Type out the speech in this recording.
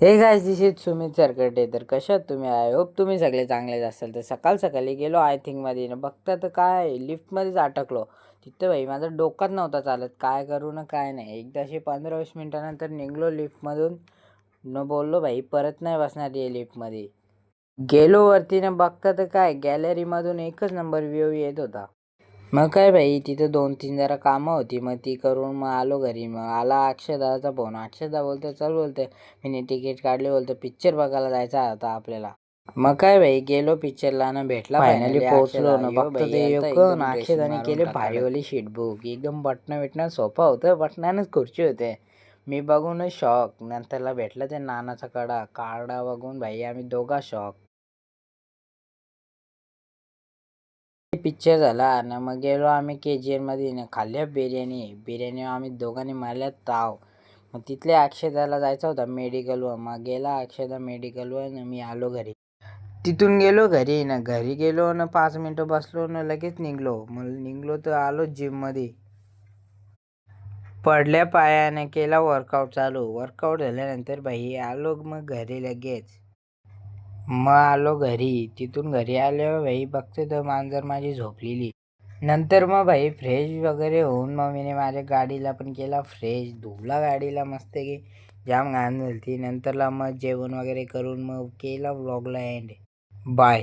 हे guys this is Sumit Sarkate. तर कशात तुम्ही? आय होप तुम्ही सगळे चांगलेच असाल. तर सकाळी गेलो आय थिंकमध्ये ना, बघता तर काय लिफ्टमध्येच अटकलो. तिथं भाई माझं डोकाच नव्हता चालत, काय करू ना काय नाही. एकदाशी 15-20 मिनिटानंतर निघलो लिफ्टमधून. न बोललो भाई परत नाही बसणार ये लिफ्टमध्ये. गेलो वरती ना, बघता तर काय गॅलरीमधून एकच नंबर व्ह्यू येत होता. मग काय भाई तिथं 2-3 जरा कामं होती, मग ती करून मग आलो घरी. मग आला अक्षदाचा फोन. अक्षदा बोलते चल, बोलते मी तिकीट काढले, बोलते पिक्चर बघायला जायचा होता आपल्याला. मग काय भाई गेलो पिक्चरला ना, भेटला फायनली पोहोचलो ना. बघतो ते एक ना, अक्षदाने केले भारीवाली शीट बुक. एकदम बटणं बिटणं सोफा होतं, बटणानच खुर्ची होते. मी बघूनच शॉक. नंतरला भेटलं ते नानाचा काढा बघून भाई आम्ही दोघा शॉक. पिक्चर झाला ना, मग गेलो आम्ही KGN मध्ये ना, खाल्ल्या बिर्याणी आम्ही दोघांनी मारल्या ताव. मग तिथले अक्षदाला जायचा होता मेडिकलवर. मग गेला अक्षदा मेडिकलवर ना, मी आलो घरी. तिथून गेलो घरी ना, घरी गेलो ना, 5 मिनिटं बसलो ना, लगेच निघलो. मग निघलो तर आलो जिममध्ये. पडल्या पायाने केला वर्कआउट चालू. वर्कआउट झाल्यानंतर भाई आलो मग घरी लगेच. मग आलो घरी. तिथून घरी आल्यावर भाई बघते तर मांजर माझी झोपलेली. नंतर मग भाई फ्रेश वगैरे होऊन मग मी माझ्या गाडीला पण केला फ्रेश, धुवला गाडीला मस्त की. जाम घाण झाली ती. नंतरला मग जेवण वगैरे करून मग केला व्लॉगला एंड. बाय.